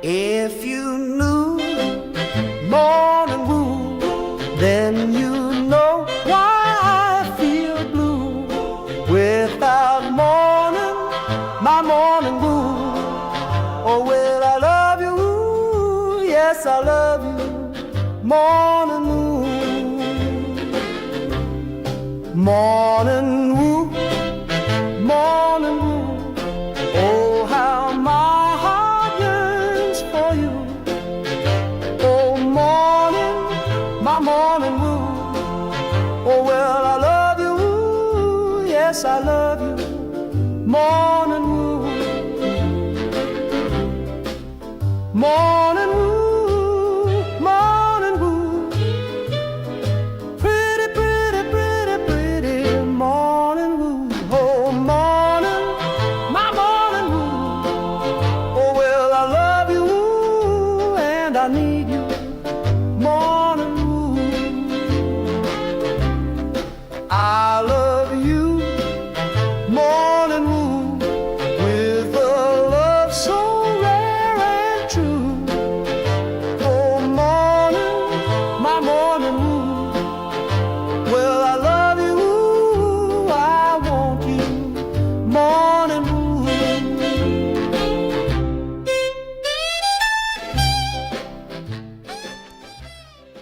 If you knew morning wood, then you know why I feel blue. Without morning, my morning wood. Oh, well, I love you, yes, I love you, morning wood. Morning wood, morning wood. Oh, how my heart yearns for you. Oh, morning, my morning wood. Oh, well, I love you, yes, I love you, morning wood. Morning wood, morning wood. Pretty, pretty, pretty, pretty morning wood. Oh, morning, my morning wood. Oh, well, I love you and I need you, morning wood. I love you, morning wood, with a love so rare and true. Oh, morning, my morning wood. Well, I love you, I want you, morning wood.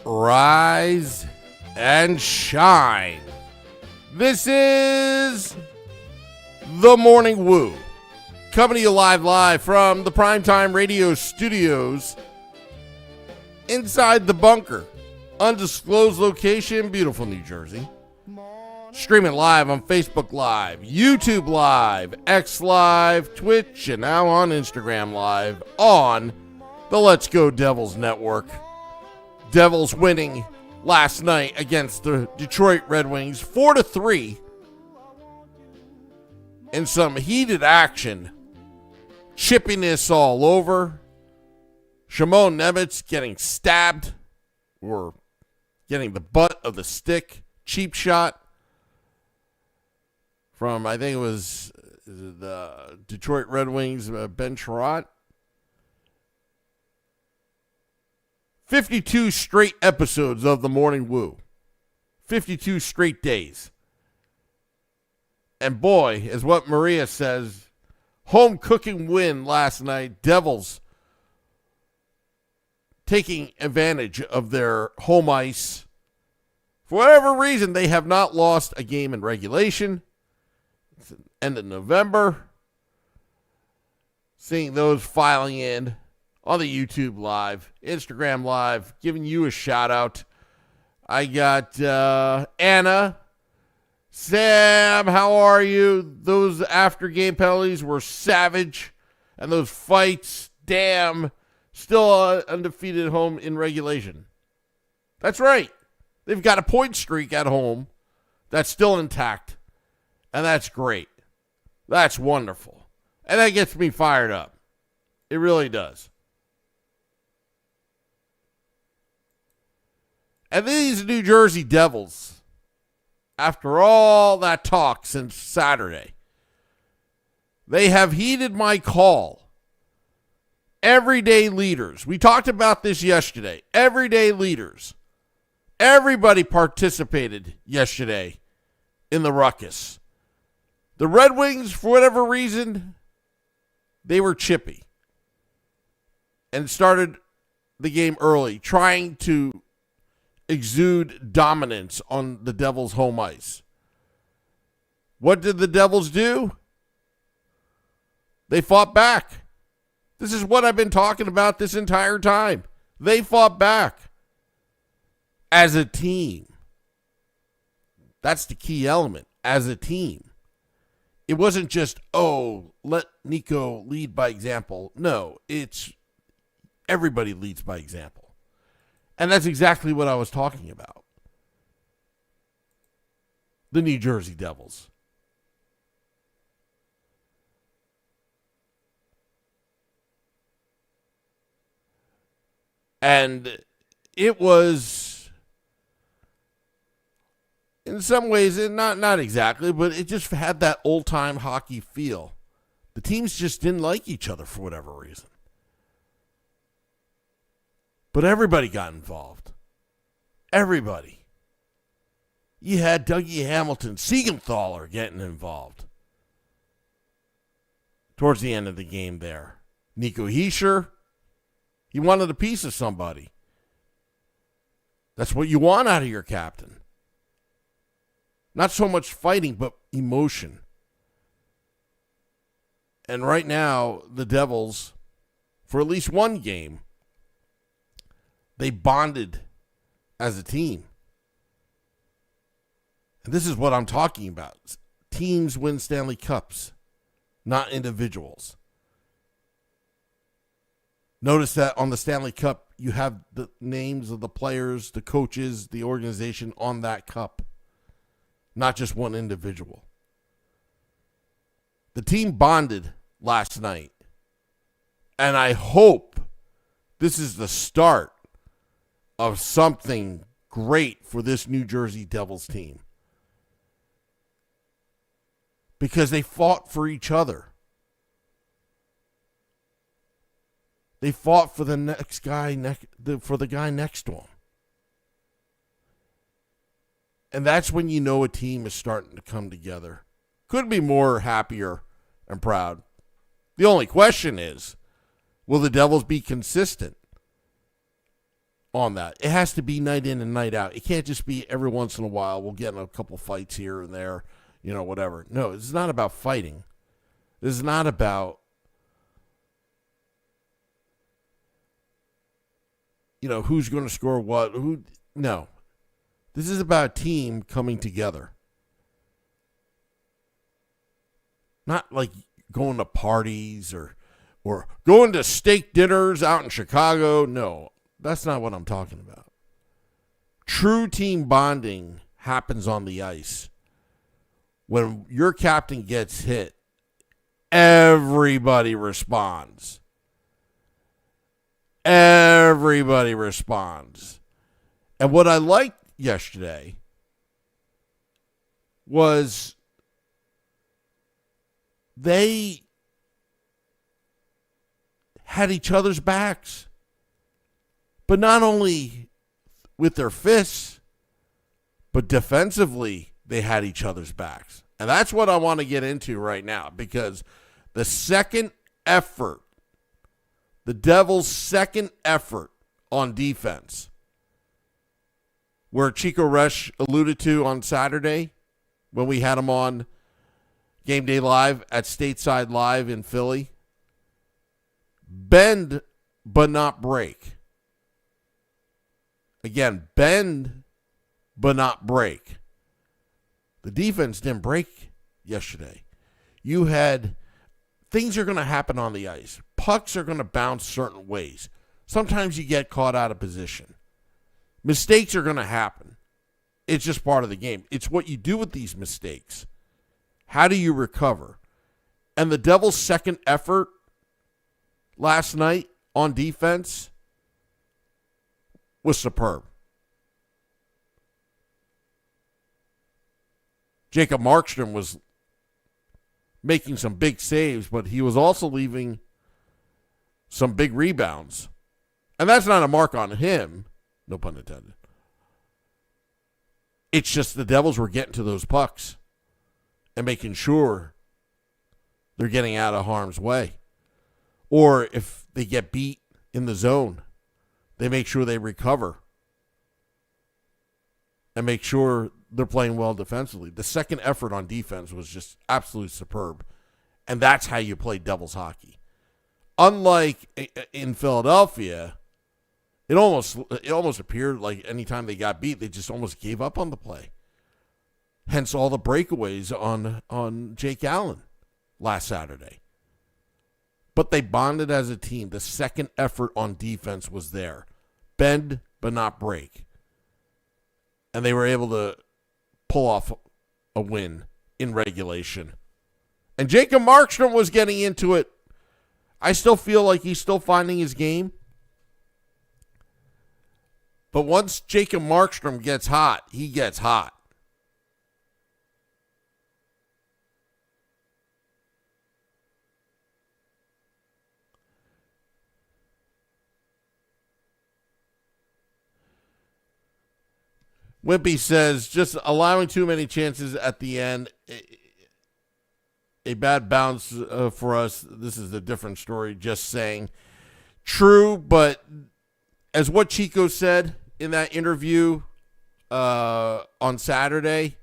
Rise and shine. This is the Morning Woo, coming to you live from the Primetime Radio Studios inside the bunker, undisclosed location, beautiful New Jersey. Streaming live on Facebook Live, YouTube Live, X Live, Twitch, and now on Instagram Live on the Let's Go Devils Network. Devils winning last night against the Detroit Red Wings 4-3 in some heated action. Chippiness all over. Shimon Nemeth getting stabbed or getting the butt of the stick. Cheap shot from, I think it was the Detroit Red Wings, Ben Sherratt. 52 straight episodes of the Morning Woo. 52 straight days. And boy, as what Maria says, home cooking win last night. Devils taking advantage of their home ice. For whatever reason, they have not lost a game in regulation. It's the end of November. Seeing those filing in on the YouTube Live, Instagram Live, giving you a shout out. I got Anna, Sam, how are you? Those after game penalties were savage, and those fights, damn, still undefeated at home in regulation. That's right. They've got a point streak at home that's still intact, and that's great. That's wonderful. And that gets me fired up. It really does. And these New Jersey Devils, after all that talk since Saturday, they have heeded my call. Everyday leaders. We talked about this yesterday. Everyday leaders. Everybody participated yesterday in the ruckus. The Red Wings, for whatever reason, they were chippy and started the game early, trying to exude dominance on the Devils' home ice. What did the Devils do? They fought back. This is what I've been talking about this entire time. They fought back as a team. That's the key element, as a team. It wasn't just, oh, let Nico lead by example. No, it's everybody leads by example. And that's exactly what I was talking about. The New Jersey Devils. And it was in some ways, not exactly, but it just had that old-time hockey feel. The teams just didn't like each other for whatever reason. But everybody got involved. Everybody. You had Dougie Hamilton, Siegenthaler getting involved towards the end of the game there. Nico Hischier, he wanted a piece of somebody. That's what you want out of your captain. Not so much fighting, but emotion. And right now, the Devils, for at least one game, they bonded as a team. And this is what I'm talking about. Teams win Stanley Cups, not individuals. Notice that on the Stanley Cup, you have the names of the players, the coaches, the organization on that cup, not just one individual. The team bonded last night, and I hope this is the start of something great for this New Jersey Devils team, because they fought for each other. They fought for the next guy, for the guy next to him. And that's when you know a team is starting to come together. Couldn't be more happier and proud. The only question is, will the Devils be consistent on that? It has to be night in and night out. It can't just be every once in a while we'll get in a couple fights here and there, whatever. No, it's not about fighting. This is not about who's going to score what. No. This is about a team coming together. Not like going to parties or going to steak dinners out in Chicago. No, that's not what I'm talking about. True team bonding happens on the ice. When your captain gets hit, everybody responds. Everybody responds. And what I liked yesterday was they had each other's backs. But not only with their fists, but defensively they had each other's backs. And that's what I want to get into right now, because the second effort, the Devils' second effort on defense, where Chico Resch alluded to on Saturday when we had him on Game Day Live at Stateside Live in Philly, bend but not break. Again, bend but not break. The defense didn't break yesterday. You had things are going to happen on the ice. Pucks are going to bounce certain ways. Sometimes you get caught out of position. Mistakes are going to happen. It's just part of the game. It's what you do with these mistakes. How do you recover? And the Devils' second effort last night on defense was superb. Jacob Markstrom was making some big saves, but he was also leaving some big rebounds. And that's not a mark on him. No pun intended. It's just the Devils were getting to those pucks and making sure they're getting out of harm's way. Or if they get beat in the zone, they make sure they recover and make sure they're playing well defensively. The second effort on defense was just absolutely superb. And that's how you play Devils hockey. Unlike in Philadelphia, it almost appeared like anytime they got beat, they just almost gave up on the play. Hence all the breakaways on Jake Allen last Saturday. But they bonded as a team. The second effort on defense was there. Bend, but not break. And they were able to pull off a win in regulation. And Jacob Markstrom was getting into it. I still feel like he's still finding his game. But once Jacob Markstrom gets hot, he gets hot. Wimpy says, just allowing too many chances at the end. A bad bounce for us. This is a different story. Just saying. True, but as what Chico said in that interview on Saturday,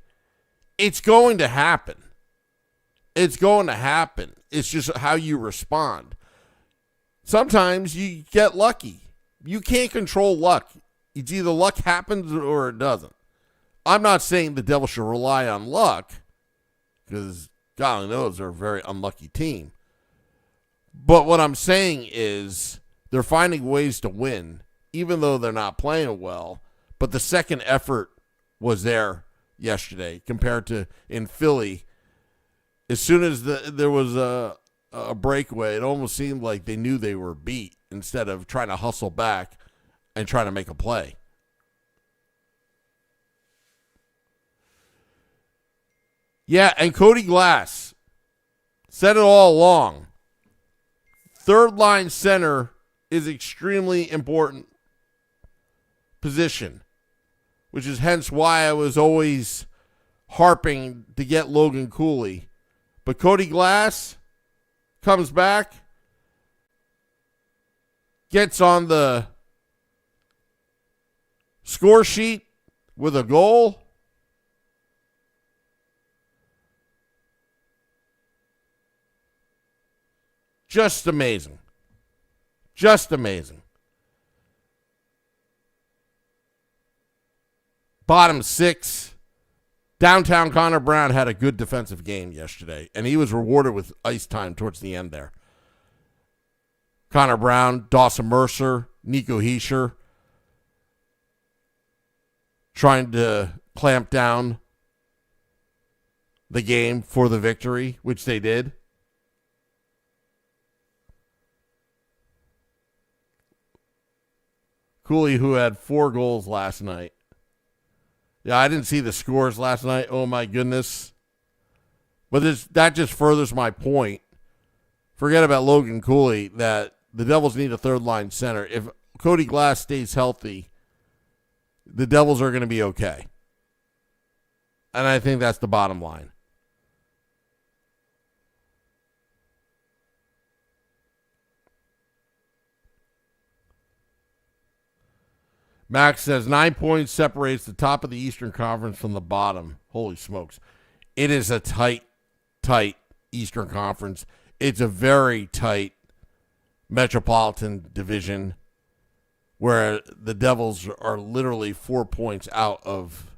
it's going to happen. It's going to happen. It's just how you respond. Sometimes you get lucky. You can't control luck. It's either luck happens or it doesn't. I'm not saying the Devils should rely on luck, because God only knows they're a very unlucky team. But what I'm saying is they're finding ways to win, even though they're not playing well. But the second effort was there yesterday compared to in Philly. As soon as there was a breakaway, it almost seemed like they knew they were beat instead of trying to hustle back and trying to make a play. Yeah, and Cody Glass said it all along. Third line center is extremely important position, which is hence why I was always harping to get Logan Cooley. But Cody Glass comes back, gets on the score sheet with a goal. Just amazing. Just amazing. Bottom six. Downtown Connor Brown had a good defensive game yesterday, and he was rewarded with ice time towards the end there. Connor Brown, Dawson Mercer, Nico Hischier trying to clamp down the game for the victory, which they did. Cooley, who had 4 goals last night. Yeah, I didn't see the scores last night. Oh, my goodness. But that just furthers my point. Forget about Logan Cooley, that the Devils need a third-line center. If Cody Glass stays healthy, the Devils are going to be okay. And I think that's the bottom line. Max says 9 points separates the top of the Eastern Conference from the bottom. Holy smokes. It is a tight Eastern Conference. It's a very tight Metropolitan Division where the Devils are literally 4 points out of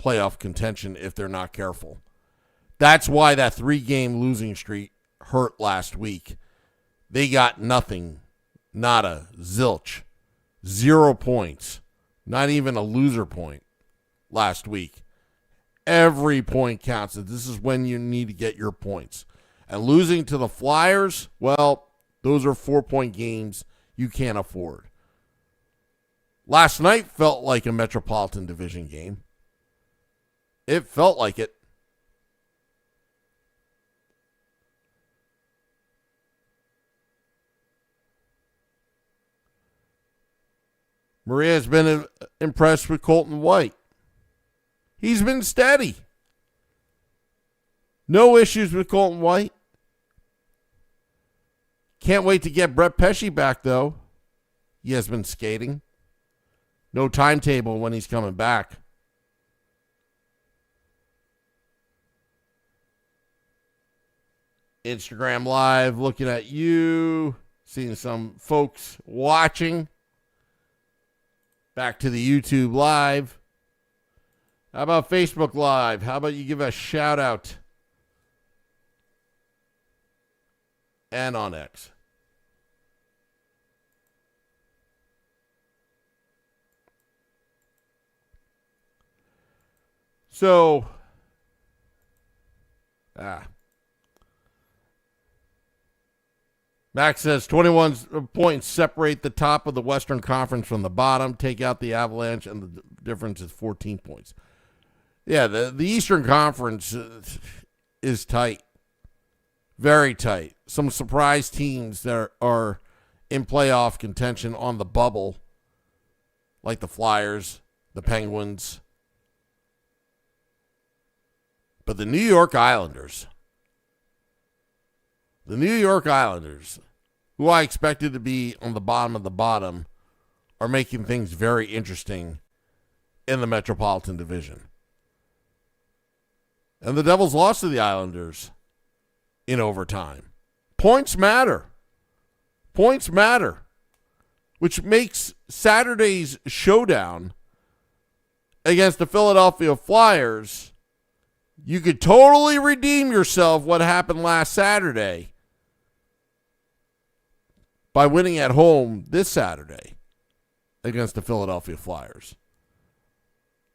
playoff contention if they're not careful. That's why that 3-game losing streak hurt last week. They got nothing, nada, zilch, 0 points. Not even a loser point last week. Every point counts. This is when you need to get your points. And losing to the Flyers, well, those are 4-point games you can't afford. Last night felt like a Metropolitan Division game. It felt like it. Maria has been impressed with Colton White. He's been steady. No issues with Colton White. Can't wait to get Brett Pesce back, though. He has been skating. No timetable when he's coming back. Instagram Live, looking at you. Seeing some folks watching. Back to the YouTube Live. How about Facebook Live? How about you give a shout out? And on X. So, Max says 21 points separate the top of the Western Conference from the bottom. Take out the Avalanche, and the difference is 14 points. Yeah, the Eastern Conference is tight. Very tight. Some surprise teams that are in playoff contention on the bubble, like the Flyers, the Penguins, But the New York Islanders, who I expected to be on the bottom of the bottom, are making things very interesting in the Metropolitan Division. And the Devils lost to the Islanders in overtime. Points matter. Points matter. Which makes Saturday's showdown against the Philadelphia Flyers, you could totally redeem yourself what happened last Saturday by winning at home this Saturday against the Philadelphia Flyers.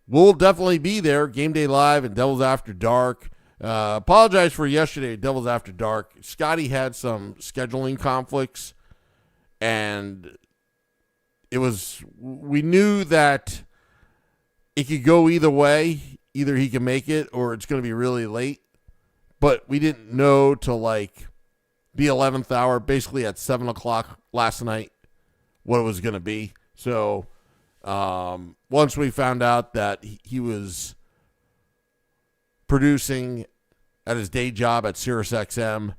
We'll definitely be there, Game Day Live and Devils After Dark. Apologize for yesterday, Devils After Dark. Scotty had some scheduling conflicts, and we knew that it could go either way. Either he can make it or it's going to be really late. But we didn't know till like the 11th hour, basically at 7 o'clock last night, what it was going to be. So once we found out that he was producing at his day job at SiriusXM,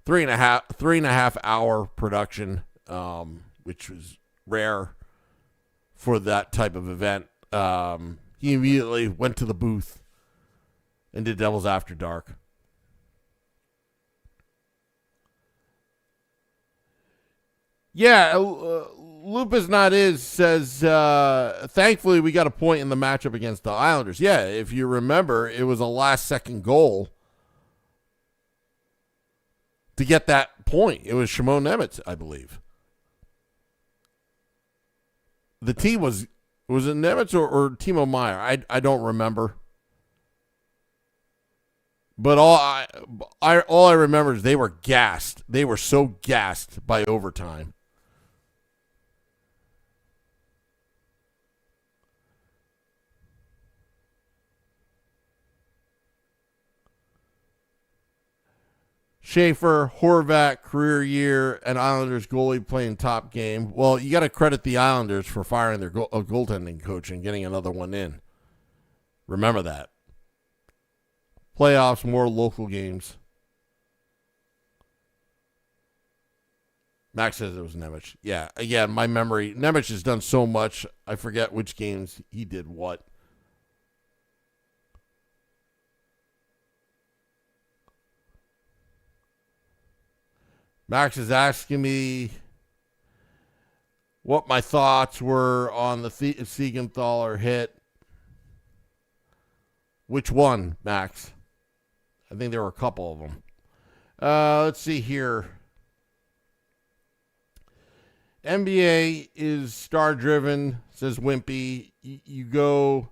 3.5 hour production, which was rare for that type of event. He immediately went to the booth and did Devils After Dark. Yeah, Lupus Not Is says, thankfully we got a point in the matchup against the Islanders. Yeah, if you remember, it was a last-second goal to get that point. It was Shimon Nemitz, I believe. The team was it Nemitz or Timo Meyer? I don't remember. But all I remember is they were gassed. They were so gassed by overtime. Schaefer, Horvat, career year, and Islanders goalie playing top game. Well, you got to credit the Islanders for firing their goaltending coach and getting another one in. Remember that. Playoffs, more local games. Max says it was Nemec. Yeah, again, my memory. Nemec has done so much, I forget which games he did what. Max is asking me what my thoughts were on the Siegenthaler hit. Which one, Max? I think there were a couple of them. Let's see here. NBA is star-driven, says Wimpy. You go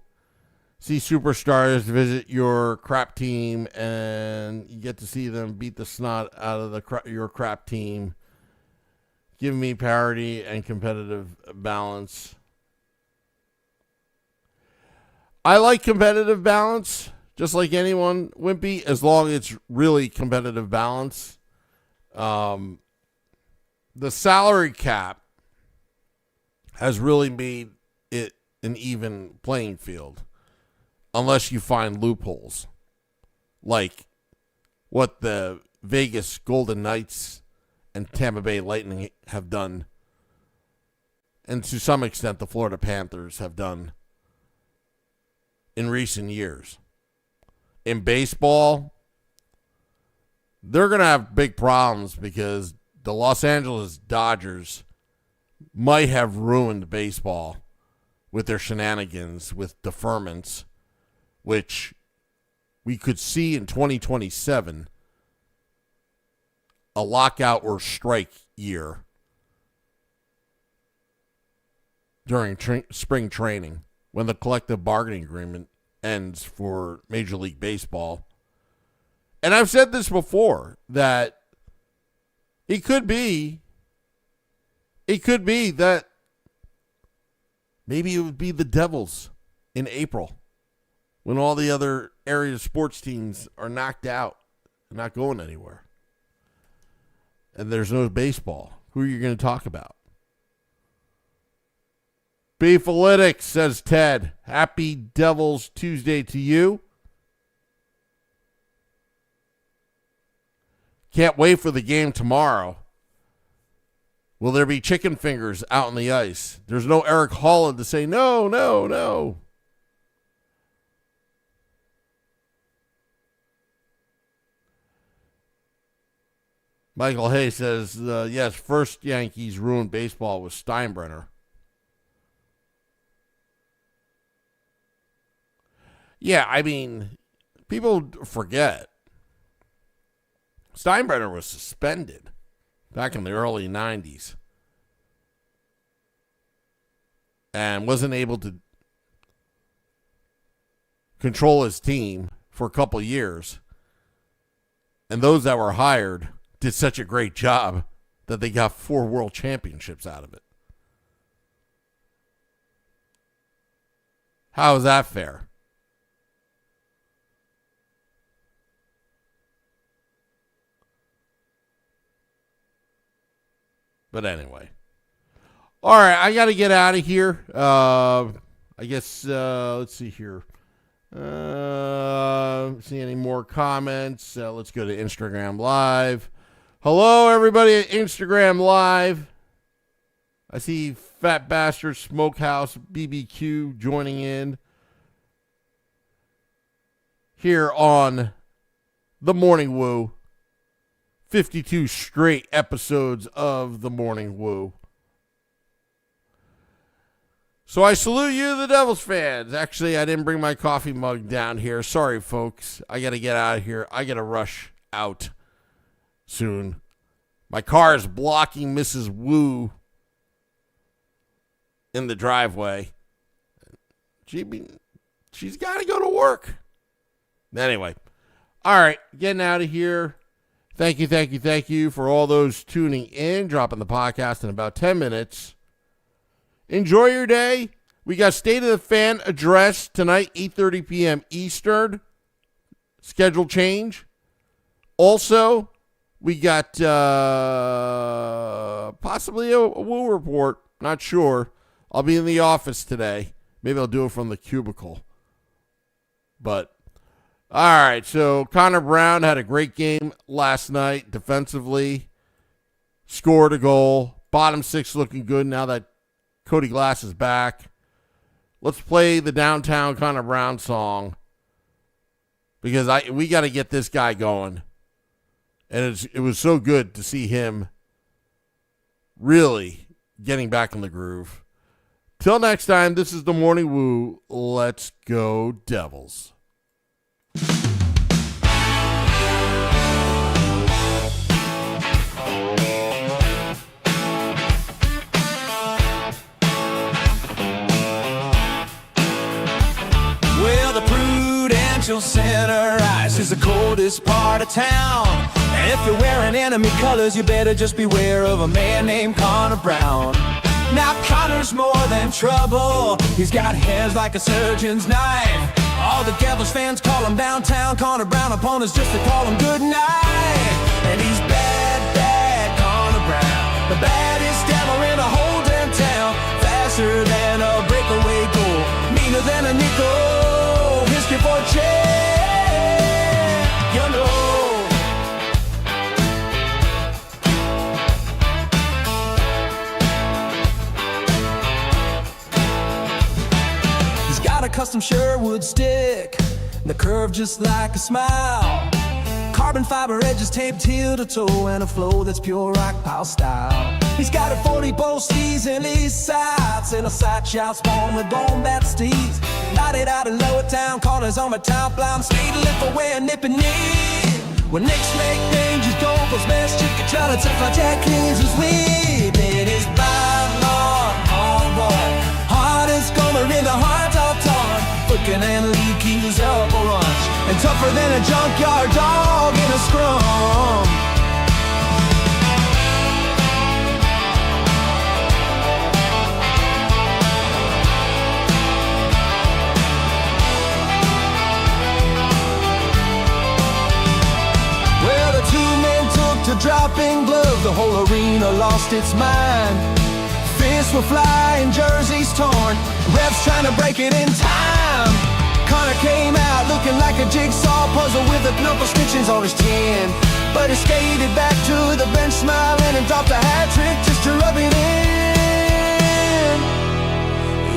see superstars, visit your crap team, and you get to see them beat the snot out of your crap team. Give me parity and competitive balance. I like competitive balance, just like anyone, Wimpy, as long as it's really competitive balance. The salary cap has really made it an even playing field, unless you find loopholes, like what the Vegas Golden Knights and Tampa Bay Lightning have done, and to some extent the Florida Panthers have done in recent years. In baseball, they're going to have big problems because the Los Angeles Dodgers might have ruined baseball with their shenanigans with deferments, which we could see in 2027, a lockout or strike year during spring training when the collective bargaining agreement ends for Major League Baseball. And I've said this before, that it could be that maybe it would be the Devils in April when all the other area sports teams are knocked out and not going anywhere. And there's no baseball. Who are you going to talk about? Beefalytics, says Ted. Happy Devil's Tuesday to you. Can't wait for the game tomorrow. Will there be chicken fingers out on the ice? There's no Eric Holland to say no, no, no. Michael Hay says, yes, first Yankees ruined baseball with Steinbrenner. Yeah, I mean, people forget. Steinbrenner was suspended back in the early 90s and wasn't able to control his team for a couple years. And those that were hired did such a great job that they got 4 world championships out of it. How is that fair? But anyway. All right, I got to get out of here. I guess, let's see here. See any more comments? Let's go to Instagram Live. Hello, everybody at Instagram Live. I see Fat Bastard Smokehouse BBQ joining in here on The Morning Woo. 52 straight episodes of The Morning Woo. So I salute you, the Devils fans. Actually, I didn't bring my coffee mug down here. Sorry, folks. I got to get out of here. I got to rush out soon. My car is blocking Mrs. Woo in the driveway. She's got to go to work. Anyway. All right, getting out of here. Thank you for all those tuning in, dropping the podcast in about 10 minutes. Enjoy your day. We got State of the Fan address tonight, 8:30 p.m. Eastern. Schedule change. Also, we got possibly a Woo report. Not sure. I'll be in the office today. Maybe I'll do it from the cubicle. But, all right. So, Connor Brown had a great game last night defensively. Scored a goal. Bottom six looking good now that Cody Glass is back. Let's play the Downtown Connor Brown song because we got to get this guy going. And it was so good to see him really getting back in the groove. Till next time, this is The Morning Woo. Let's go Devils. Well, the Prudential Center Ice is the coldest part of town. And if you're wearing enemy colors, you better just beware of a man named Connor Brown. Now Connor's more than trouble. He's got hands like a surgeon's knife. All the Devils fans call him Downtown Connor Brown. Opponents just to call him good night. And he's bad, bad Connor Brown, the baddest devil in the whole damn town. Faster than a breakaway goal, meaner than a nickel. History for a champ, you know. He's got a custom Sherwood stick, the curve just like a smile. Carbon fiber edges taped heel to toe, and a flow that's pure rock pile style. He's got a 40 bow season east sides, and a side shot spawn with bone bat steeds. Lighted out in Lower Town, corners on my top line, speed lift away and nipping knee. When Knicks make Rangers go for smash, chicken trying to tough like Jack Kings is weep. It is by Lord, homeboy, hardest gomer in the heart of torn. Flicking and leak, he's up a lunch, and tougher than a junkyard dog in a scrum. Well, the two men took to dropping gloves, the whole arena lost its mind. fists were flying, jerseys torn, refs trying to break it in time. Connor came out looking like a jigsaw puzzle with a couple stitches on his chin, but he skated back to the bench smiling and dropped a hat trick just to rub it in.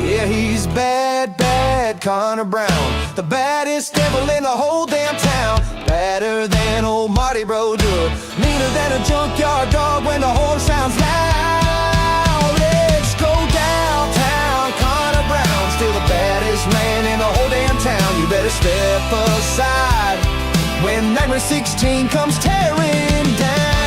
Yeah, he's bad, bad Connor Brown, the baddest devil in the whole damn town. Badder than old Marty Brodeur, meaner than a junkyard dog when the horn sounds loud. Let's go downtown, Connor Brown, still the baddest man in the whole damn town. You better step aside when Nightmare 16 comes tearing down.